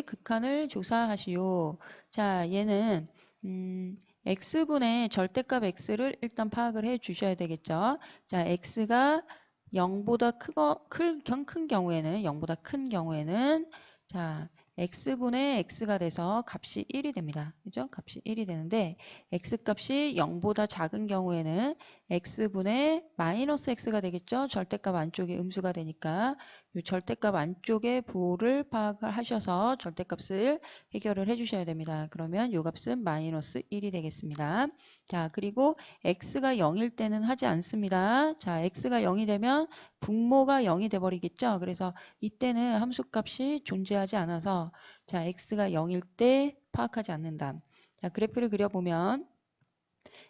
극한을 조사하시오. 자, 얘는 x분의 절대값 x를 일단 파악을 해 주셔야 되겠죠. 자, x가 0보다 큰 경우에는 0보다 큰 경우에는 자, x분의 x가 돼서 값이 1이 됩니다. 그죠? 값이 1이 되는데 x값이 0보다 작은 경우에는 x분의 마이너스 x가 되겠죠? 절대값 안쪽에 음수가 되니까 이 절대값 안쪽의 부호를 파악을 하셔서 절대값을 해결을 해주셔야 됩니다. 그러면 이 값은 마이너스 1이 되겠습니다. 자, 그리고 x가 0일 때는 하지 않습니다. 자, x가 0이 되면 분모가 0이 돼버리겠죠. 그래서 이때는 함수값이 존재하지 않아서 자, x가 0일 때 파악하지 않는다. 자, 그래프를 그려보면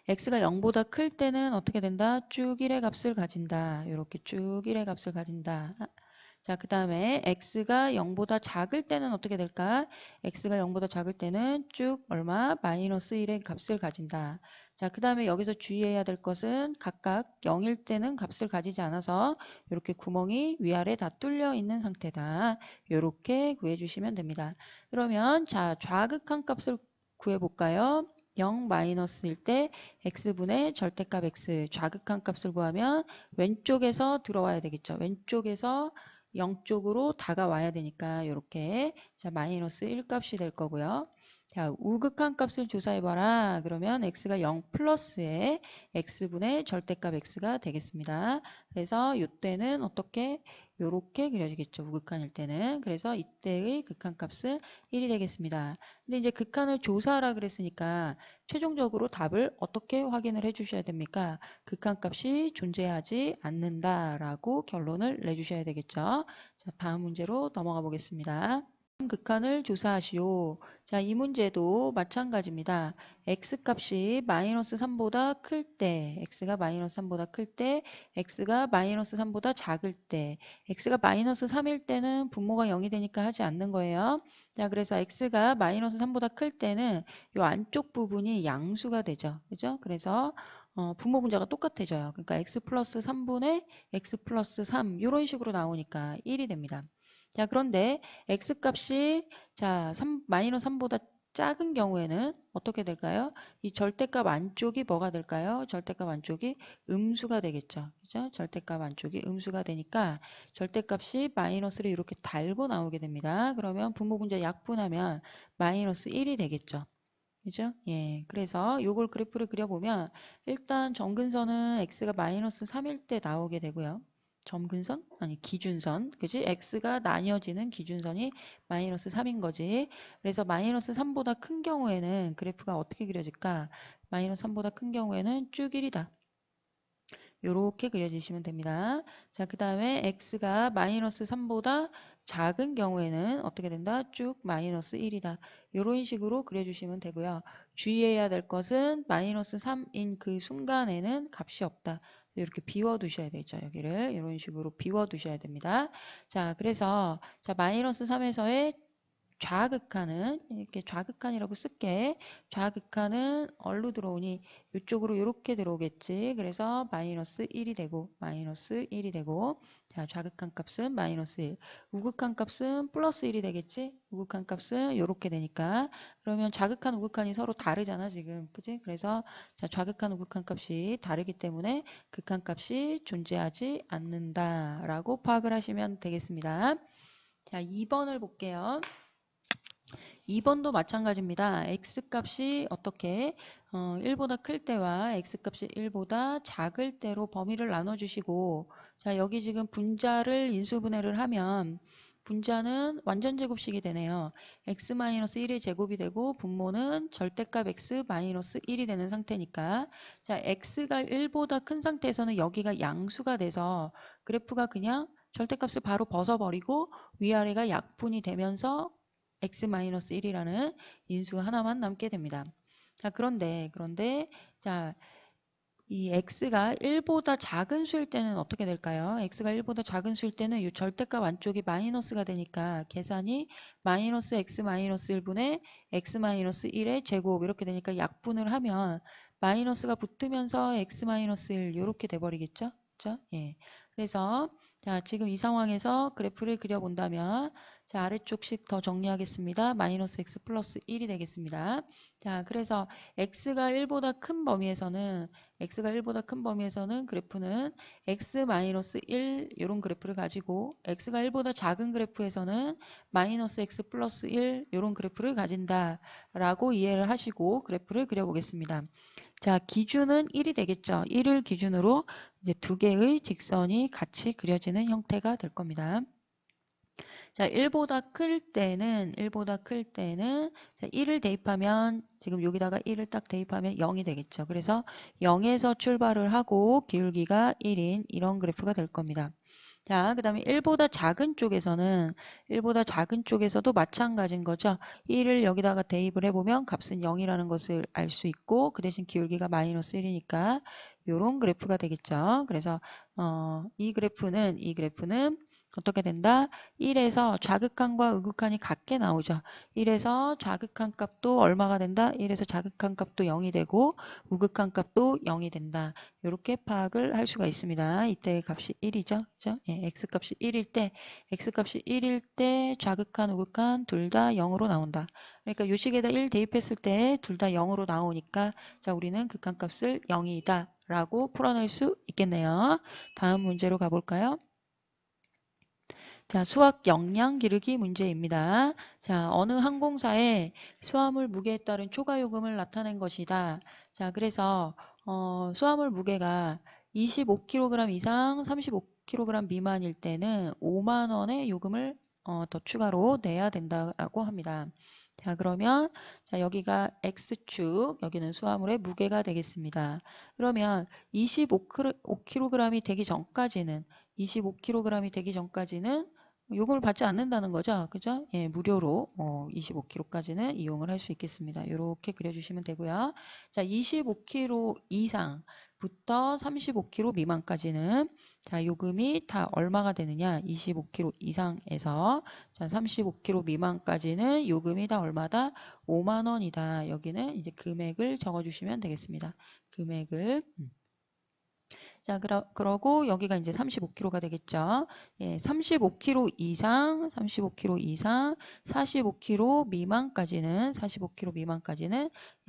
x가 0보다 클 때는 어떻게 된다? 쭉 1의 값을 가진다. 이렇게 쭉 1의 값을 가진다. 자, 그 다음에 x가 0보다 작을 때는 어떻게 될까? x가 0보다 작을 때는 쭉 얼마? 마이너스 1의 값을 가진다. 자, 그 다음에 여기서 주의해야 될 것은 각각 0일 때는 값을 가지지 않아서 이렇게 구멍이 위아래 다 뚫려 있는 상태다. 이렇게 구해주시면 됩니다. 그러면 자, 좌극한 값을 구해볼까요? 0 마이너스일 때 x분의 절대값 x 좌극한 값을 구하면 왼쪽에서 들어와야 되겠죠. 왼쪽에서 0 쪽으로 다가와야 되니까 이렇게 자 마이너스 1 값이 될 거고요. 자 우극한 값을 조사해봐라. 그러면 x가 0 플러스에 x분의 절대값 x가 되겠습니다. 그래서 이때는 어떻게 요렇게 그려지겠죠. 우극한일 때는. 그래서 이때의 극한값은 1이 되겠습니다. 근데 이제 극한을 조사하라 그랬으니까 최종적으로 답을 어떻게 확인을 해 주셔야 됩니까? 극한값이 존재하지 않는다라고 결론을 내주셔야 되겠죠. 자, 다음 문제로 넘어가 보겠습니다. 극한을 조사하시오. 자, 이 문제도 마찬가지입니다. x값이 마이너스 3보다 클 때, x가 마이너스 3보다 클 때, x가 마이너스 3보다 작을 때, x가 마이너스 3일 때는 분모가 0이 되니까 하지 않는 거예요. 자, 그래서 x가 마이너스 3보다 클 때는 이 안쪽 부분이 양수가 되죠. 그죠? 그래서 분모 분자가 똑같아져요. 그러니까 x 플러스 3분의 x 플러스 3 이런 식으로 나오니까 1이 됩니다. 자, 그런데 x값이 자, 마이너스 3보다 작은 경우에는 어떻게 될까요? 이 절대값 안쪽이 뭐가 될까요? 절대값 안쪽이 음수가 되겠죠. 그죠? 절대값 안쪽이 음수가 되니까 절대값이 마이너스를 이렇게 달고 나오게 됩니다. 그러면 분모 분자 약분하면 마이너스 1이 되겠죠. 그죠? 예. 그래서 요걸 그래프를 그려보면 일단 점근선은 x가 마이너스 3일 때 나오게 되고요. 점근선? 아니 기준선. 그지? x가 나뉘어지는 기준선이 마이너스 3인 거지. 그래서 마이너스 3보다 큰 경우에는 그래프가 어떻게 그려질까? 마이너스 3보다 큰 경우에는 쭉 1이다. 요렇게 그려주시면 됩니다. 자, 그 다음에 x가 마이너스 3보다 작은 경우에는 어떻게 된다? 쭉 마이너스 1이다. 요런 식으로 그려주시면 되고요. 주의해야 될 것은 마이너스 3인 그 순간에는 값이 없다. 이렇게 비워두셔야 되죠. 여기를 이런 식으로 비워두셔야 됩니다. 자, 그래서 자 마이너스 3에서의 좌극한은 이렇게 좌극한이라고 쓸게. 좌극한은 얼로 들어오니 이쪽으로 이렇게 들어오겠지. 그래서 마이너스 1이 되고 마이너스 1이 되고 자 좌극한 값은 마이너스 1. 우극한 값은 플러스 1이 되겠지. 우극한 값은 이렇게 되니까 그러면 좌극한 우극한이 서로 다르잖아 지금. 그지? 그래서 자 좌극한 우극한 값이 다르기 때문에 극한 값이 존재하지 않는다라고 파악을 하시면 되겠습니다. 자 2번을 볼게요. 2번도 마찬가지입니다. x값이 어떻게 1보다 클 때와 x값이 1보다 작을 때로 범위를 나눠주시고 자 여기 지금 분자를 인수분해를 하면 분자는 완전제곱식이 되네요. x-1의 제곱이 되고 분모는 절대값 x-1이 되는 상태니까 자 x가 1보다 큰 상태에서는 여기가 양수가 돼서 그래프가 그냥 절대값을 바로 벗어버리고 위아래가 약분이 되면서 x-1이라는 인수 하나만 남게 됩니다. 자, 그런데 자, 이 x가 1보다 작은 수일 때는 어떻게 될까요? x가 1보다 작은 수일 때는 이 절대값 안쪽이 마이너스가 되니까 계산이 마이너스 x-1분의 x-1의 제곱 이렇게 되니까 약분을 하면 마이너스가 붙으면서 x-1 이렇게 돼버리겠죠? 그렇죠? 예. 그래서 자, 지금 이 상황에서 그래프를 그려본다면, 자, 아래쪽씩 더 정리하겠습니다. 마이너스 x 플러스 1이 되겠습니다. 자, 그래서 x가 1보다 큰 범위에서는, 그래프는 x 마이너스 1, 이런 그래프를 가지고, x가 1보다 작은 그래프에서는 마이너스 x 플러스 1, 이런 그래프를 가진다. 라고 이해를 하시고 그래프를 그려보겠습니다. 자, 기준은 1이 되겠죠. 1을 기준으로 이제 두 개의 직선이 같이 그려지는 형태가 될 겁니다. 자, 1보다 클 때는 자, 1을 대입하면 지금 여기다가 1을 딱 대입하면 0이 되겠죠. 그래서 0에서 출발을 하고 기울기가 1인 이런 그래프가 될 겁니다. 자, 그 다음에 1보다 작은 쪽에서도 마찬가지인 거죠. 1을 여기다가 대입을 해보면 값은 0이라는 것을 알 수 있고 그 대신 기울기가 마이너스 1이니까 이런 그래프가 되겠죠. 그래서 이 그래프는 어떻게 된다? 1에서 좌극한과 우극한이 같게 나오죠. 1에서 좌극한 값도 얼마가 된다? 1에서 좌극한 값도 0이 되고 우극한 값도 0이 된다. 이렇게 파악을 할 수가 있습니다. 이때 값이 1이죠. 그죠? 예, x값이 1일 때 좌극한, 우극한 둘 다 0으로 나온다. 그러니까 요식에다 1 대입했을 때 둘 다 0으로 나오니까 자, 우리는 극한값을 0이다 라고 풀어낼 수 있겠네요. 다음 문제로 가볼까요? 자, 수학 역량 기르기 문제입니다. 자, 어느 항공사에 수화물 무게에 따른 초과 요금을 나타낸 것이다. 자, 그래서 수화물 무게가 25kg 이상 35kg 미만일 때는 5만 원의 요금을 더 추가로 내야 된다라고 합니다. 자, 그러면 자, 여기가 X축, 여기는 수화물의 무게가 되겠습니다. 그러면 25kg이 되기 전까지는 25kg이 되기 전까지는 요금을 받지 않는다는 거죠. 그죠? 예, 무료로 25kg까지는 이용을 할 수 있겠습니다. 이렇게 그려주시면 되고요. 자, 25kg 이상부터 35kg 미만까지는 자, 요금이 다 얼마가 되느냐? 25kg 이상에서 자, 35kg 미만까지는 요금이 다 얼마다? 5만 원이다. 여기는 이제 금액을 적어주시면 되겠습니다. 금액을 자, 그러고 여기가 이제 35kg가 되겠죠. 예, 35kg 이상, 45kg 미만까지는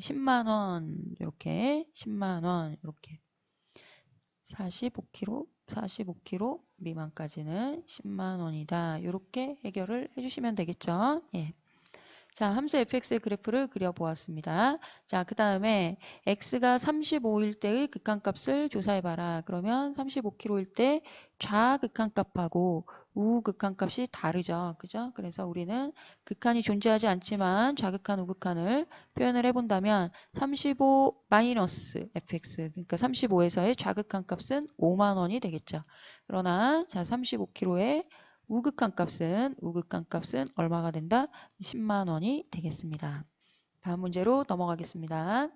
10만 원, 이렇게 10만 원, 이렇게 45kg 미만까지는 10만 원이다. 이렇게 해결을 해주시면 되겠죠. 예. 자, 함수 fx의 그래프를 그려보았습니다. 자, 그 다음에 x가 35일 때의 극한값을 조사해봐라. 그러면 35kg일 때 좌극한값하고 우극한값이 다르죠. 그죠? 그래서 우리는 극한이 존재하지 않지만 좌극한, 우극한을 표현을 해본다면 35 마이너스 fx, 그러니까 35에서의 좌극한값은 5만 원이 되겠죠. 그러나 자, 35kg의 우극한 값은 얼마가 된다? 10만 원이 되겠습니다. 다음 문제로 넘어가겠습니다.